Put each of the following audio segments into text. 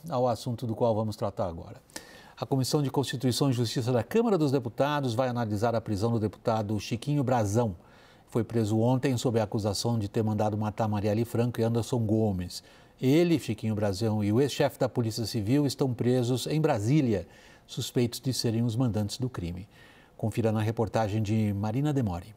Ao assunto do qual vamos tratar agora. A Comissão de Constituição e Justiça da Câmara dos Deputados vai analisar a prisão do deputado Chiquinho Brazão. Foi preso ontem sob a acusação de ter mandado matar Marielle Franco e Anderson Gomes. Ele, Chiquinho Brazão, e o ex-chefe da Polícia Civil estão presos em Brasília, suspeitos de serem os mandantes do crime. Confira na reportagem de Marina Demore.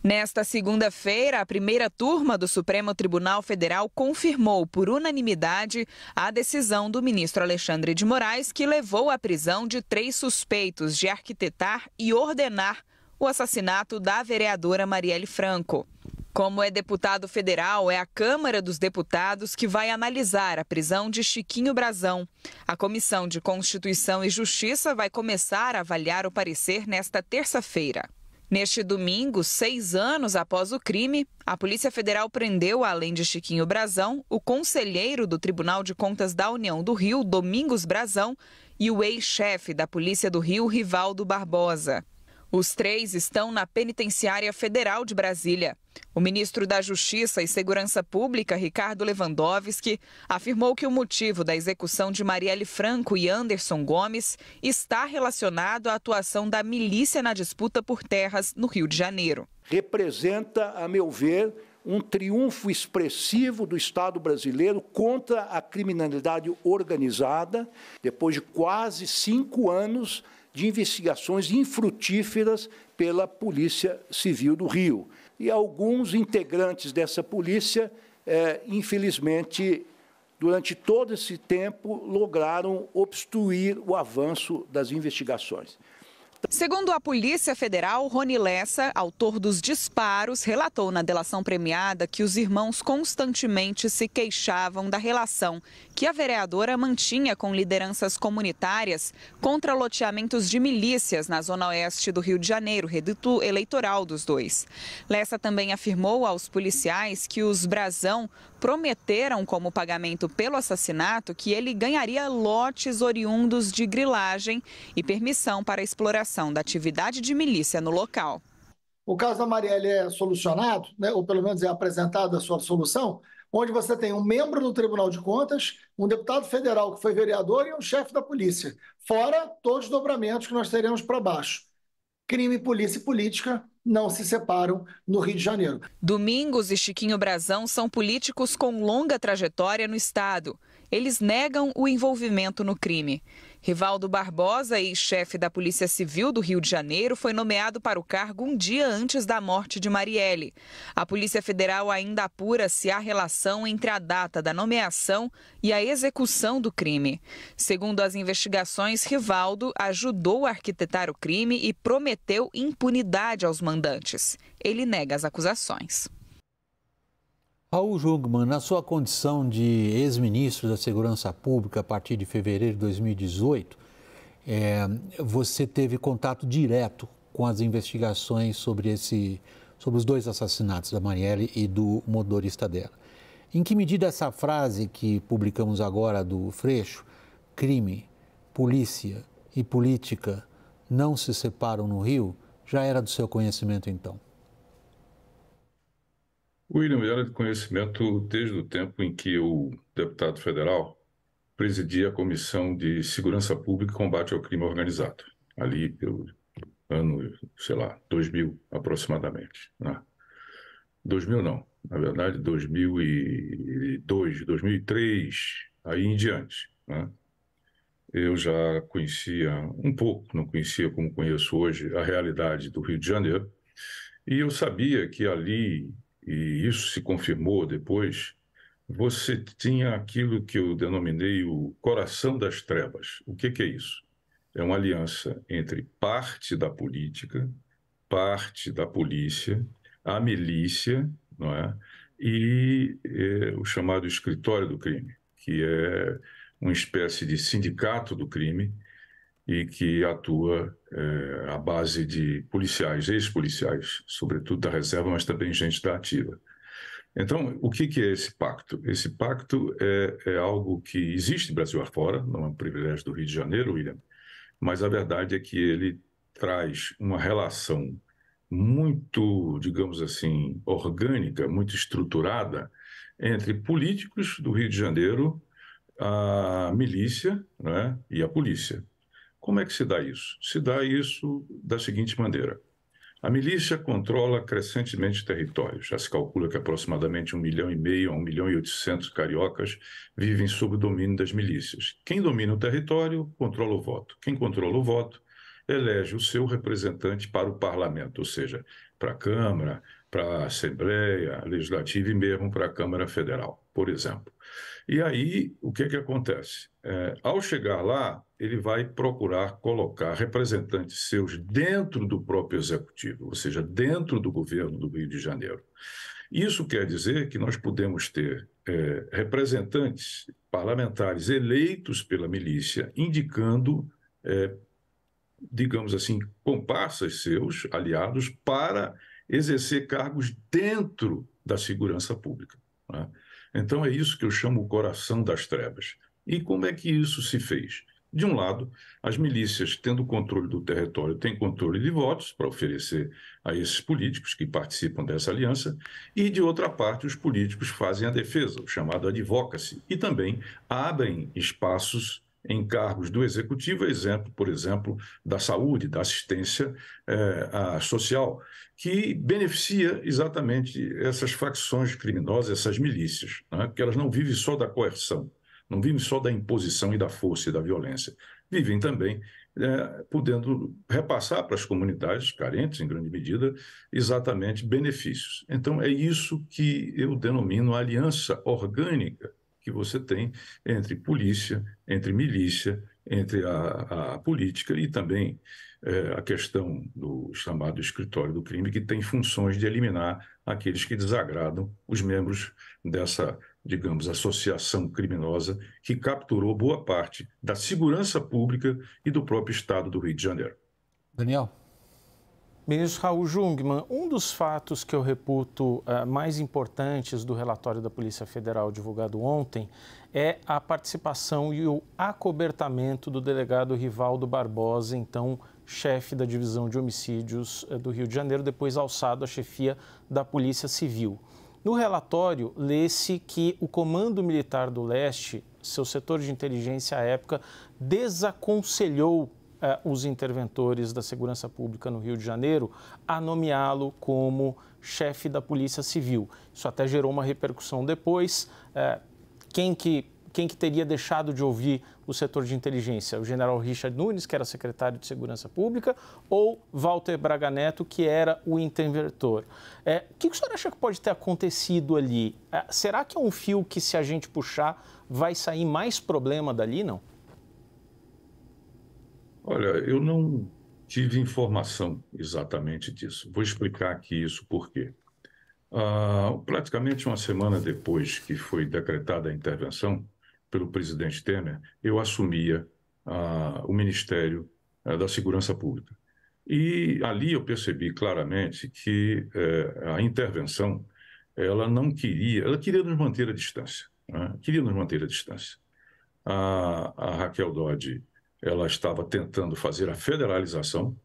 Nesta segunda-feira, a primeira turma do Supremo Tribunal Federal confirmou por unanimidade a decisão do ministro Alexandre de Moraes, que levou à prisão de 3 suspeitos de arquitetar e ordenar o assassinato da vereadora Marielle Franco. Como é deputado federal, é a Câmara dos Deputados que vai analisar a prisão de Chiquinho Brazão. A Comissão de Constituição e Justiça vai começar a avaliar o parecer nesta terça-feira. Neste domingo, 6 anos após o crime, a Polícia Federal prendeu, além de Chiquinho Brazão, o conselheiro do Tribunal de Contas da União do Rio, Domingos Brazão, e o ex-chefe da Polícia do Rio, Rivaldo Barbosa. Os 3 estão na Penitenciária Federal de Brasília. O ministro da Justiça e Segurança Pública, Ricardo Lewandowski, afirmou que o motivo da execução de Marielle Franco e Anderson Gomes está relacionado à atuação da milícia na disputa por terras no Rio de Janeiro. Representa, a meu ver, um triunfo expressivo do Estado brasileiro contra a criminalidade organizada, depois de quase 5 anos de investigações infrutíferas pela Polícia Civil do Rio. E alguns integrantes dessa polícia, infelizmente, durante todo esse tempo, lograram obstruir o avanço das investigações. Segundo a Polícia Federal, Rony Lessa, autor dos disparos, relatou na delação premiada que os irmãos constantemente se queixavam da relação que a vereadora mantinha com lideranças comunitárias contra loteamentos de milícias na zona oeste do Rio de Janeiro, reduto eleitoral dos dois. Lessa também afirmou aos policiais que os Brazão prometeram como pagamento pelo assassinato que ele ganharia lotes oriundos de grilagem e permissão para a exploração da atividade de milícia no local. O caso da Marielle é solucionado, né, ou pelo menos é apresentada a sua solução, onde você tem um membro do Tribunal de Contas, um deputado federal que foi vereador e um chefe da polícia, fora todos os dobramentos que nós teremos para baixo. Crime, polícia e política não se separam no Rio de Janeiro. Domingos e Chiquinho Brazão são políticos com longa trajetória no Estado. Eles negam o envolvimento no crime. Rivaldo Barbosa, ex-chefe da Polícia Civil do Rio de Janeiro, foi nomeado para o cargo um dia antes da morte de Marielle. A Polícia Federal ainda apura se há relação entre a data da nomeação e a execução do crime. Segundo as investigações, Rivaldo ajudou a arquitetar o crime e prometeu impunidade aos mandantes. Ele nega as acusações. Raul Jungmann, na sua condição de ex-ministro da Segurança Pública a partir de fevereiro de 2018, você teve contato direto com as investigações sobre os 2 assassinatos, da Marielle e do motorista dela. Em que medida essa frase que publicamos agora do Freixo, crime, polícia e política não se separam no Rio, já era do seu conhecimento então? William, era de conhecimento desde o tempo em que o deputado federal presidia a Comissão de Segurança Pública e Combate ao Crime Organizado, ali pelo ano, 2000 aproximadamente. Né? 2000 não, na verdade 2002, 2003, aí em diante. Né? Eu já conhecia um pouco, não conhecia como conheço hoje, a realidade do Rio de Janeiro, e eu sabia que ali, e isso se confirmou depois, você tinha aquilo que eu denominei o coração das trevas. O que é isso? É uma aliança entre parte da política, parte da polícia, a milícia, não é? E o chamado escritório do crime, que é uma espécie de sindicato do crime e que atua à base de policiais, ex-policiais, sobretudo da reserva, mas também gente da ativa. Então, o que é esse pacto? Esse pacto é algo que existe Brasil afora, não é um privilégio do Rio de Janeiro, William, mas a verdade é que ele traz uma relação muito, digamos assim, orgânica, muito estruturada entre políticos do Rio de Janeiro a milícia, né, e a polícia. Como é que se dá isso? Se dá isso da seguinte maneira. A milícia controla crescentemente territórios. Já se calcula que aproximadamente 1,5 milhão a 1,8 milhão cariocas vivem sob o domínio das milícias. Quem domina o território, controla o voto. Quem controla o voto, elege o seu representante para o parlamento, ou seja, para a Câmara, para a Assembleia Legislativa e mesmo para a Câmara Federal, por exemplo. E aí, o que acontece? Ao chegar lá, ele vai procurar colocar representantes seus dentro do próprio Executivo, ou seja, dentro do governo do Rio de Janeiro. Isso quer dizer que nós podemos ter representantes parlamentares eleitos pela milícia, indicando, digamos assim, comparsas seus, aliados, para exercer cargos dentro da segurança pública, né? Então, é isso que eu chamo o coração das trevas. E como é que isso se fez? De um lado, as milícias, tendo controle do território, têm controle de votos para oferecer a esses políticos que participam dessa aliança, e, de outra parte, os políticos fazem a defesa, o chamado advocacy, e também abrem espaços em cargos do executivo, por exemplo, da saúde, da assistência social, que beneficia exatamente essas facções criminosas, essas milícias, né? Porque elas não vivem só da coerção, não vivem só da imposição e da força e da violência, vivem também podendo repassar para as comunidades carentes, em grande medida, exatamente benefícios. Então, é isso que eu denomino a aliança orgânica que você tem entre polícia, entre milícia, entre a política e também a questão do chamado escritório do crime, que tem funções de eliminar aqueles que desagradam os membros dessa, digamos, associação criminosa que capturou boa parte da segurança pública e do próprio Estado do Rio de Janeiro. Daniel. Ministro Raul Jungmann, um dos fatos que eu reputo mais importantes do relatório da Polícia Federal divulgado ontem é a participação e o acobertamento do delegado Rivaldo Barbosa, então chefe da Divisão de Homicídios do Rio de Janeiro, depois alçado à chefia da Polícia Civil. No relatório, lê-se que o Comando Militar do Leste, seu setor de inteligência à época, desaconselhou os interventores da segurança pública no Rio de Janeiro a nomeá-lo como chefe da Polícia Civil. Isso até gerou uma repercussão depois. Quem que teria deixado de ouvir o setor de inteligência? O general Richard Nunes, que era secretário de Segurança Pública, ou Walter Braga Neto, que era o interventor? O que o senhor acha que pode ter acontecido ali? Será que é um fio que, se a gente puxar, vai sair mais problema dali, não? Olha, eu não tive informação exatamente disso. Vou explicar aqui isso por quê. Praticamente uma semana depois que foi decretada a intervenção pelo presidente Temer, eu assumia o Ministério da Segurança Pública. E ali eu percebi claramente que a intervenção, ela queria nos manter à distância, né? Queria nos manter à distância. A Raquel Dodge, ela estava tentando fazer a federalização.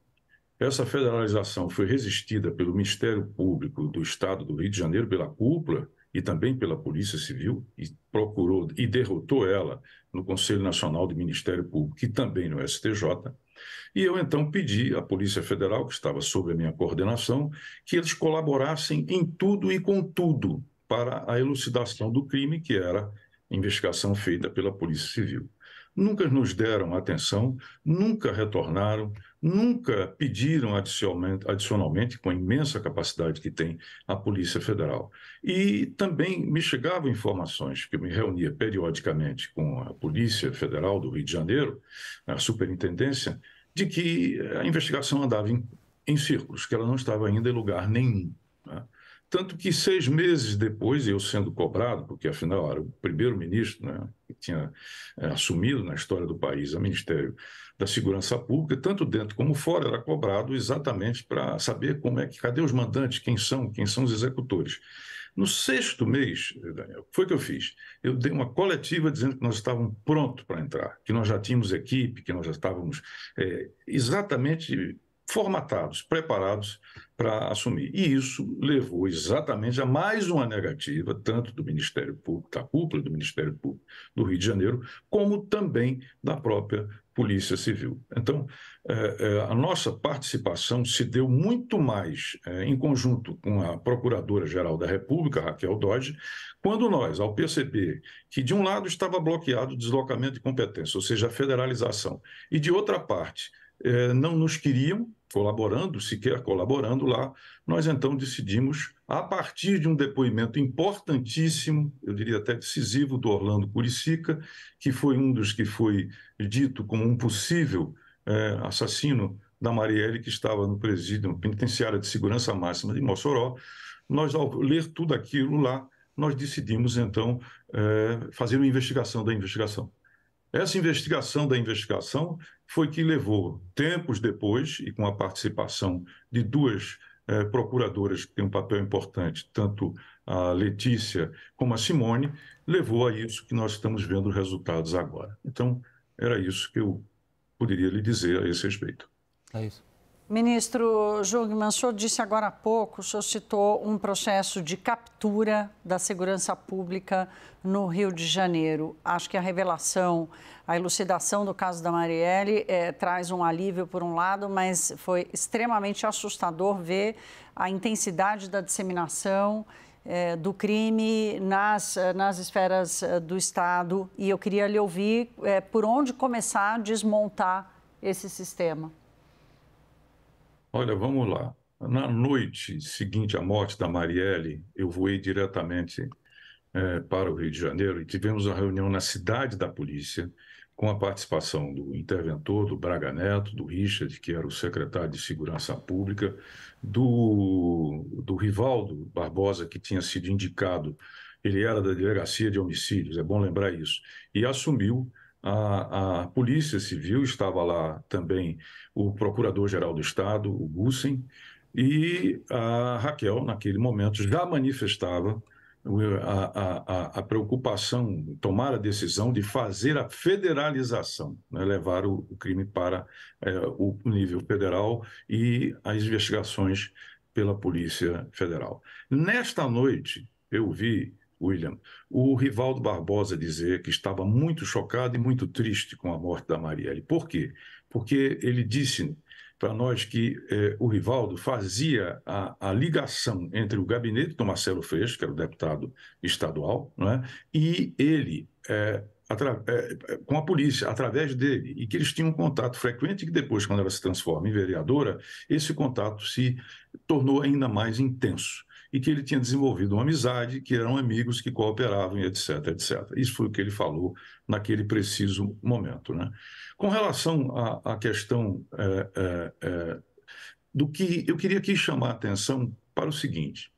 Essa federalização foi resistida pelo Ministério Público do Estado do Rio de Janeiro, pela cúpula e também pela Polícia Civil, e procurou e derrotou ela no Conselho Nacional do Ministério Público e também no STJ. E eu então pedi à Polícia Federal, que estava sob a minha coordenação, que eles colaborassem em tudo e com tudo para a elucidação do crime, que era a investigação feita pela Polícia Civil. Nunca nos deram atenção, nunca retornaram, nunca pediram adicionalmente, com a imensa capacidade que tem a Polícia Federal. E também me chegavam informações, que eu me reunia periodicamente com a Polícia Federal do Rio de Janeiro, a superintendência, de que a investigação andava em círculos, que ela não estava ainda em lugar nenhum, né? Tanto que 6 meses depois, eu sendo cobrado, porque afinal era o primeiro-ministro, né, que tinha assumido na história do país o Ministério da Segurança Pública, tanto dentro como fora, era cobrado exatamente para saber cadê os mandantes, quem são os executores. No 6º mês, Daniel, o que foi que eu fiz? Eu dei uma coletiva dizendo que nós estávamos prontos para entrar, que nós já tínhamos equipe, que nós já estávamos exatamente formatados, preparados para assumir. E isso levou exatamente a mais uma negativa, tanto do Ministério Público, da cúpula do Ministério Público do Rio de Janeiro, como também da própria Polícia Civil. Então, a nossa participação se deu muito mais em conjunto com a Procuradora-Geral da República, Raquel Dodge, quando nós, ao perceber que, de um lado, estava bloqueado o deslocamento de competência, ou seja, a federalização, e, de outra parte, não nos queriam sequer colaborando lá, nós então decidimos, a partir de um depoimento importantíssimo, eu diria até decisivo, do Orlando Curicica, que foi um dos que foi dito como um possível assassino da Marielle, que estava no presídio, no penitenciário de segurança máxima de Mossoró. Nós, ao ler tudo aquilo lá, nós decidimos então fazer uma investigação da investigação. Essa investigação da investigação foi que levou, tempos depois, e com a participação de duas procuradoras que têm um papel importante, tanto a Letícia como a Simone, levou a isso que nós estamos vendo os resultados agora. Então, era isso que eu poderia lhe dizer a esse respeito. É isso. Ministro Jungmann, o senhor disse agora há pouco, o senhor citou um processo de captura da segurança pública no Rio de Janeiro. Acho que a revelação, a elucidação do caso da Marielle traz um alívio por um lado, mas foi extremamente assustador ver a intensidade da disseminação do crime nas esferas do Estado. E eu queria lhe ouvir por onde começar a desmontar esse sistema. Olha, vamos lá. Na noite seguinte à morte da Marielle, eu voei diretamente para o Rio de Janeiro e tivemos uma reunião na cidade da polícia com a participação do interventor, do Braga Neto, do Richard, que era o secretário de Segurança Pública, do Rivaldo Barbosa, que tinha sido indicado, ele era da Delegacia de Homicídios, é bom lembrar isso, e assumiu a Polícia Civil, estava lá também o Procurador-Geral do Estado, o Gussen, e a Raquel, naquele momento, já manifestava a preocupação, tomar a decisão de fazer a federalização, né, levar o crime para o nível federal e as investigações pela Polícia Federal. Nesta noite, eu vi, William, o Rivaldo Barbosa dizer que estava muito chocado e muito triste com a morte da Marielle. Por quê? Porque ele disse para nós que o Rivaldo fazia a ligação entre o gabinete do Marcelo Freixo, que era o deputado estadual, né, e ele, com a polícia, através dele, e que eles tinham um contato frequente, e que depois, quando ela se transforma em vereadora, esse contato se tornou ainda mais intenso. E que ele tinha desenvolvido uma amizade, que eram amigos que cooperavam, etc, etc. Isso foi o que ele falou naquele preciso momento, né? Com relação à questão do que eu queria aqui chamar a atenção para o seguinte: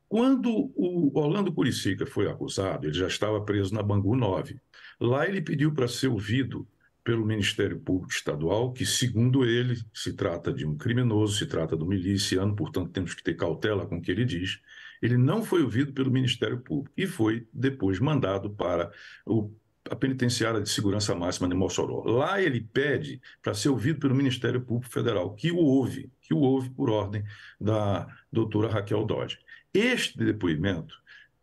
quando o Orlando Curicica foi acusado, ele já estava preso na Bangu 9. Lá ele pediu para ser ouvido pelo Ministério Público Estadual, que, segundo ele, se trata de um criminoso, se trata de um miliciano, portanto, temos que ter cautela com o que ele diz. Ele não foi ouvido pelo Ministério Público e foi depois mandado para a Penitenciária de Segurança Máxima de Mossoró. Lá ele pede para ser ouvido pelo Ministério Público Federal, que o ouve por ordem da doutora Raquel Dodge. Este depoimento,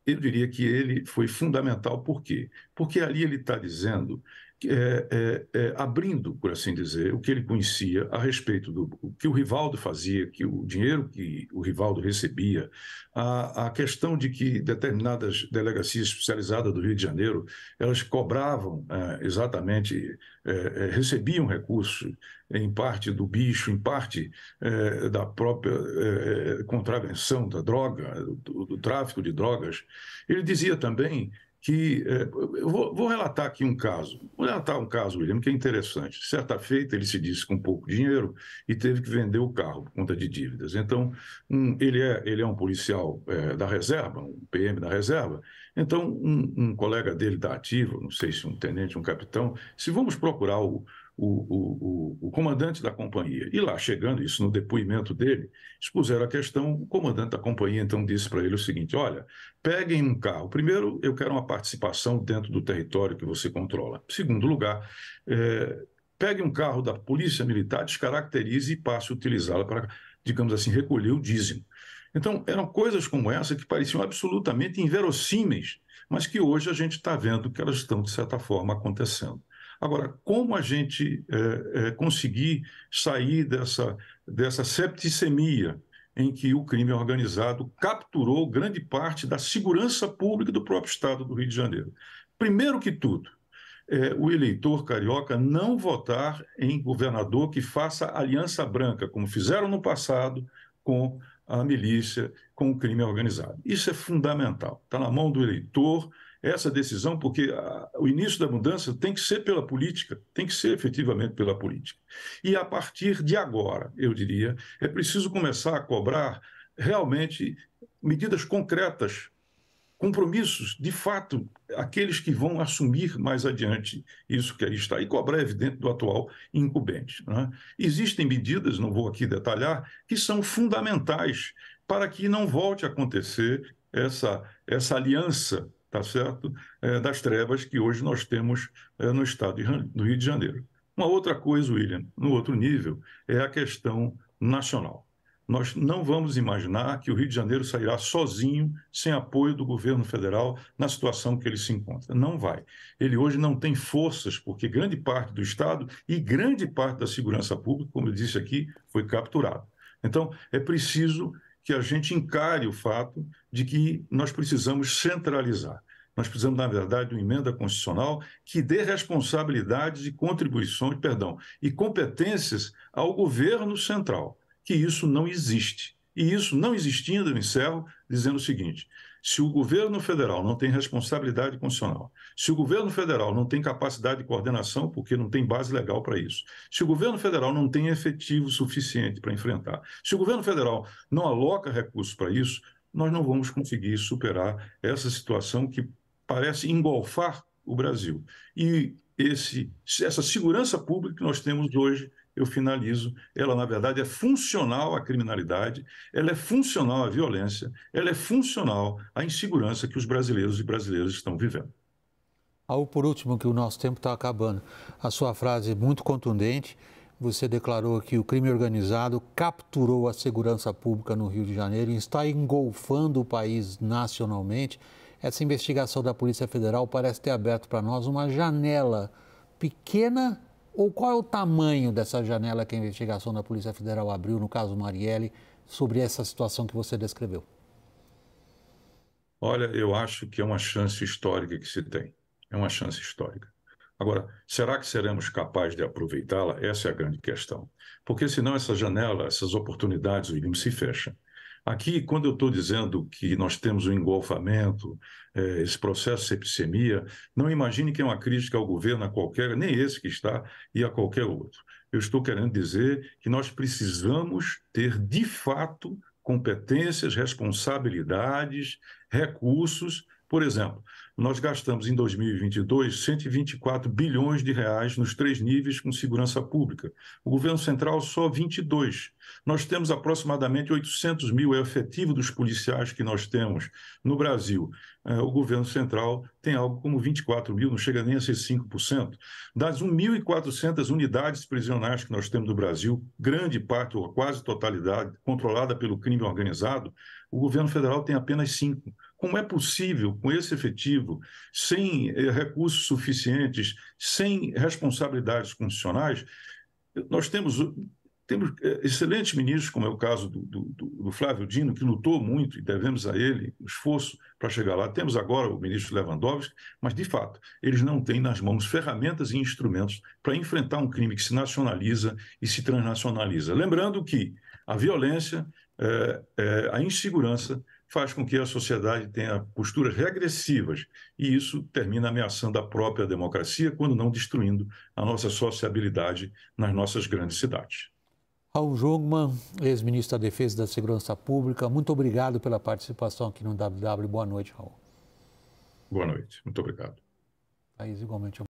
eu diria que ele foi fundamental. Por quê? Porque ali ele está dizendo, abrindo, por assim dizer, o que ele conhecia a respeito do que o Rivaldo fazia, que o dinheiro que o Rivaldo recebia, a questão de que determinadas delegacias especializadas do Rio de Janeiro, elas cobravam exatamente, recebiam recursos, em parte do bicho, em parte da própria contravenção da droga, do tráfico de drogas. Ele dizia também que, eu vou relatar aqui um caso, William, que é interessante. Certa feita, ele se disse com pouco dinheiro e teve que vender o carro por conta de dívidas. Então, ele é um policial da reserva, um PM da reserva. Então, um colega dele da ativa, não sei se um tenente, um capitão, se vamos procurar o comandante da companhia. E lá, chegando, isso no depoimento dele, expuseram a questão, o comandante da companhia então disse para ele o seguinte: olha, peguem um carro. Primeiro, eu quero uma participação dentro do território que você controla. Segundo lugar, pegue um carro da Polícia Militar, descaracterize e passe a utilizá-la para, digamos assim, recolher o dízimo. Então, eram coisas como essa que pareciam absolutamente inverossímeis, mas que hoje a gente está vendo que elas estão, de certa forma, acontecendo. Agora, como a gente conseguir sair dessa septicemia em que o crime organizado capturou grande parte da segurança pública do próprio Estado do Rio de Janeiro? Primeiro que tudo, o eleitor carioca não votar em governador que faça aliança branca, como fizeram no passado com a milícia, com o crime organizado. Isso é fundamental. Está na mão do eleitor essa decisão, porque o início da mudança tem que ser pela política, tem que ser efetivamente pela política. E a partir de agora, eu diria, é preciso começar a cobrar realmente medidas concretas, compromissos, de fato, aqueles que vão assumir mais adiante isso que aí está, e cobrar, evidente, do atual incumbente. Né? Existem medidas, não vou aqui detalhar, que são fundamentais para que não volte a acontecer essa aliança, tá certo? Das trevas que hoje nós temos no estado do Rio de Janeiro. Uma outra coisa, William, no outro nível, é a questão nacional. Nós não vamos imaginar que o Rio de Janeiro sairá sozinho, sem apoio do governo federal, na situação que ele se encontra. Não vai. Ele hoje não tem forças, porque grande parte do Estado e grande parte da segurança pública, como eu disse aqui, foi capturado. Então, é preciso que a gente encare o fato de que nós precisamos centralizar. Nós precisamos, na verdade, de uma emenda constitucional que dê responsabilidades e contribuições, e competências ao governo central, que isso não existe. E isso não existindo, eu encerro dizendo o seguinte: se o governo federal não tem responsabilidade constitucional, se o governo federal não tem capacidade de coordenação, porque não tem base legal para isso, se o governo federal não tem efetivo suficiente para enfrentar, se o governo federal não aloca recursos para isso, nós não vamos conseguir superar essa situação que parece engolfar o Brasil. E essa segurança pública que nós temos hoje, eu finalizo, ela, na verdade, é funcional à criminalidade, ela é funcional à violência, ela é funcional à insegurança que os brasileiros e brasileiras estão vivendo. Algo por último, que o nosso tempo está acabando. A sua frase é muito contundente. Você declarou que o crime organizado capturou a segurança pública no Rio de Janeiro e está engolfando o país nacionalmente. Essa investigação da Polícia Federal parece ter aberto para nós uma janela pequena. Ou qual é o tamanho dessa janela que a investigação da Polícia Federal abriu, no caso Marielle, sobre essa situação que você descreveu? Olha, eu acho que é uma chance histórica que se tem. É uma chance histórica. Agora, será que seremos capazes de aproveitá-la? Essa é a grande questão. Porque senão essa janela, essas oportunidades, William, se fecham. Aqui, quando eu estou dizendo que nós temos um engolfamento, esse processo de septicemia, não imagine que é uma crítica ao governo, a qualquer, nem esse que está, e a qualquer outro. Eu estou querendo dizer que nós precisamos ter, de fato, competências, responsabilidades, recursos. Por exemplo, nós gastamos em 2022 124 bilhões de reais nos 3 níveis com segurança pública. O governo central só 22. Nós temos aproximadamente 800 mil, é o efetivo dos policiais que nós temos no Brasil. O governo central tem algo como 24 mil, não chega nem a ser 5%. Das 1.400 unidades prisionais que nós temos no Brasil, grande parte, ou quase totalidade, controlada pelo crime organizado, o governo federal tem apenas 5. Como é possível, com esse efetivo, sem recursos suficientes, sem responsabilidades constitucionais, nós temos excelentes ministros, como é o caso do Flávio Dino, que lutou muito, e devemos a ele o esforço para chegar lá. Temos agora o ministro Lewandowski, mas, de fato, eles não têm nas mãos ferramentas e instrumentos para enfrentar um crime que se nacionaliza e se transnacionaliza. Lembrando que a violência, a insegurança, faz com que a sociedade tenha posturas regressivas e isso termina ameaçando a própria democracia, quando não destruindo a nossa sociabilidade nas nossas grandes cidades. Raul Jungmann, ex-ministro da Defesa e da Segurança Pública, muito obrigado pela participação aqui no WW. Boa noite, Raul. Boa noite, muito obrigado. Igualmente.